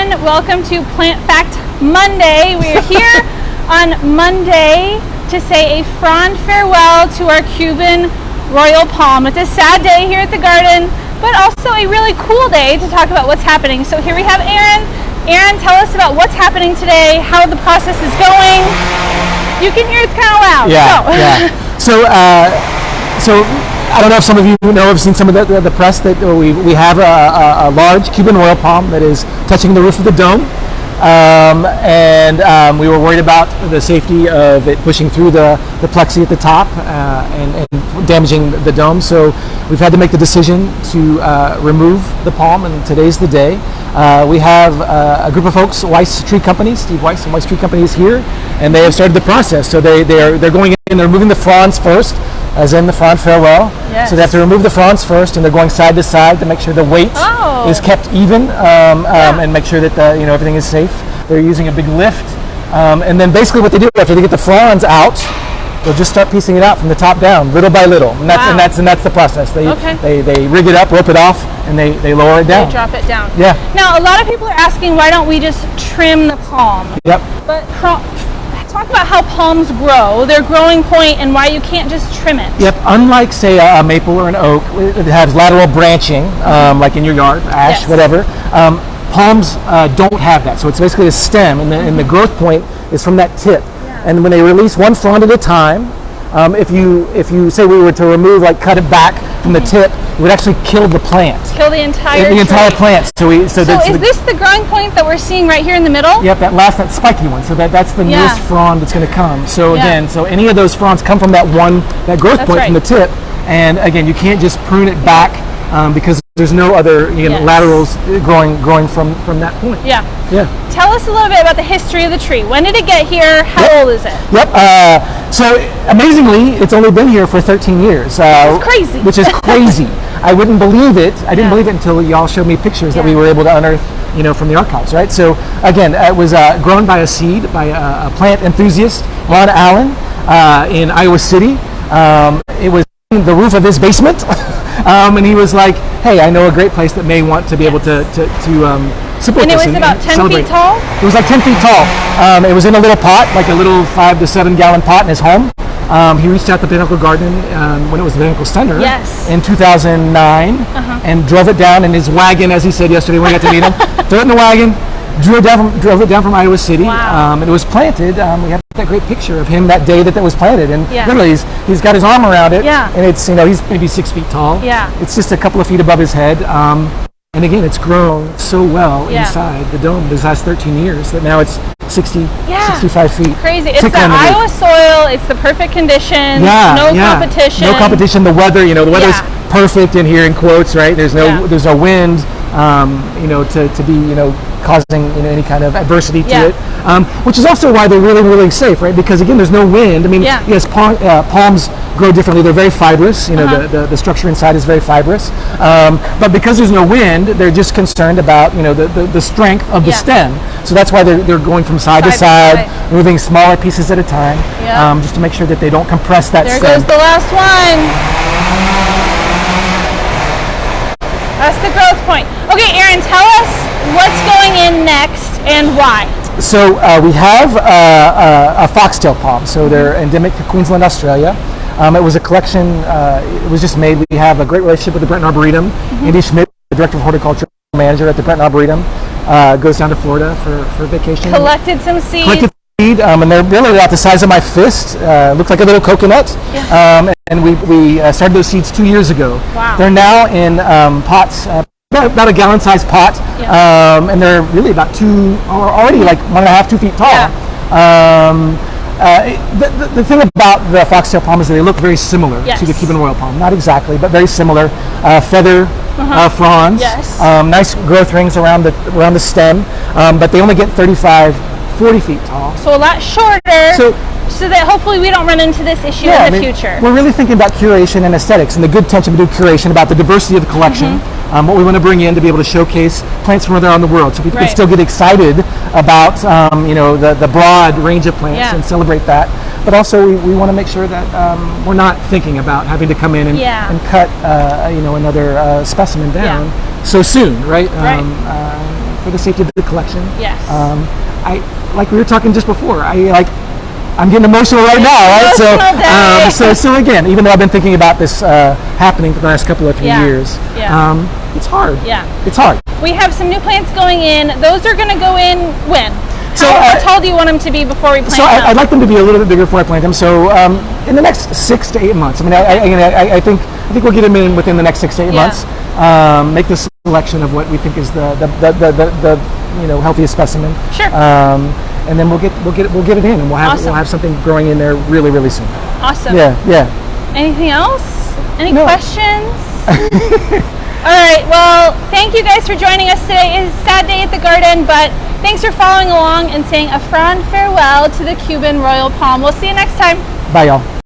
everyone. Welcome to Plant Fact Monday. We are here on Monday to say a Frond farewell to our Cuban royal palm. It's a sad day here at the garden, but also a really cool day to talk about what's happening. So here we have Aaron. Aaron, tell us about what's happening today, how the process is going. You can hear it's kind of loud. So I don't know if some of you have seen some of the press that we have a large Cuban royal palm that is touching the roof of the dome. We were worried about the safety of it pushing through the plexi at the top and damaging the dome. So we've had to make the decision to remove the palm, and today's the day. We have a group of folks, Weiss Tree Company, Steve Weiss and Weiss Tree Company is here, and they have started the process. So they're going in, they're removing the fronds first, as in the frond farewell. Yes. So they have to remove the fronds first, and they're going side to side to make sure the weight is kept even, and make sure that everything is safe. They're using a big lift, and then basically what they do after they get the fronds out, they'll just start piecing it out from the top down, little by little, and that's the process. They rig it up, rope it off, and they lower it down. They drop it down. Yeah. Now a lot of people are asking, why don't we just trim the palm? Yep. But talk about how palms grow, their growing point, and why you can't just trim it. Yep. Unlike, say, a maple or an oak, it has lateral branching, like in your yard, ash, whatever. Palms don't have that. So it's basically a stem, and the growth point is from that tip. Yeah. And when they release one frond at a time, if you say we were to remove, cut it back from the tip, it would actually kill the plant. Kill the entire plant. So is this the growing point that we're seeing right here in the middle? Yep, that spiky one. So that's the newest frond that's going to come. So again, any of those fronds come from that growth point from the tip. And again, you can't just prune it back because there's no other laterals growing from that point. Yeah. Yeah. Tell us a little bit about the history of the tree. When did it get here? How old is it? Yep. So amazingly, it's only been here for 13 years. That's crazy. Which is crazy. I wouldn't believe it. I didn't believe it until y'all showed me pictures that we were able to unearth, from the archives, right? So again, it was grown by a seed by a plant enthusiast, Ron Allen, in Iowa City. It was in the roof of his basement. And he was like, hey, I know a great place that may want to be able to support this. And it was about 10 feet tall? It was like 10 feet tall. It was in a little pot, like a little 5 to 7 gallon pot in his home. He reached out to Botanical Garden when it was the Botanical Center in 2009 and drove it down in his wagon, as he said yesterday when we got to meet him. Threw it in the wagon, drove it down from Iowa City. Wow. It was planted. We have that great picture of him that day that was planted, and literally he's got his arm around it, and it's he's maybe 6 feet tall. Yeah. It's just a couple of feet above his head. And again, it's grown so well inside the dome these last 13 years that now it's 65 feet. Crazy. It's the Iowa soil. It's the perfect conditions. No competition. No competition. The weather, the weather is perfect in here in quotes, right? There's no wind, to be, causing any kind of adversity to it, which is also why they're really, really safe, right? Because again, there's no wind. I mean, yes, palms grow differently. They're very fibrous. The structure inside is very fibrous. But because there's no wind, they're just concerned about the strength of the stem. So that's why they're going from side to side, moving smaller pieces at a time, just to make sure that they don't compress that stem. There goes the last one. That's the growth point. Okay, Aaron, tell us what's going in next and why. So we have a foxtail palm. So they're endemic to Queensland, Australia. It was a collection. It was just made. We have a great relationship with the Brenton Arboretum. Andy Schmidt, the director of horticulture, manager at the Brenton Arboretum, goes down to Florida for vacation. Collected some seeds. And they're really about the size of my fist. Look like a little coconut. And we started those seeds 2 years ago. Wow. They're now in pots, about a gallon-sized pot, and they're really about already like 1.5, 2 feet tall. The thing about the foxtail palm is that they look very similar to the Cuban royal palm. Not exactly, but very similar. Feather fronds, nice growth rings around the stem, but they only get 40 feet tall. So a lot shorter. So that hopefully we don't run into this issue in the future. We're really thinking about curation and aesthetics and the good tension to do curation, about the diversity of the collection, what we want to bring in to be able to showcase plants from around the world, so people can still get excited about the broad range of plants and celebrate that. But also we want to make sure that we're not thinking about having to come in and cut another specimen down so soon, right? for the safety of the collection. Yes. I like we were talking just before. I'm getting emotional right now, right? So again, even though I've been thinking about this happening for the last couple of years, it's hard. Yeah. It's hard. We have some new plants going in. Those are going to go in when? How tall do you want them to be before we plant them? I'd like them to be a little bit bigger before I plant them. So in the next 6 to 8 months. I mean, I think we'll get them in within the next 6 to 8 months. Make the selection of what we think is the healthiest specimen. Sure. And then we'll get it in, and we'll have something growing in there really, really soon. Awesome. Yeah. Anything else? Any questions? All right. Well, thank you guys for joining us today. It's a sad day at the garden, but thanks for following along and saying a Frond farewell to the Cuban royal palm. We'll see you next time. Bye, y'all.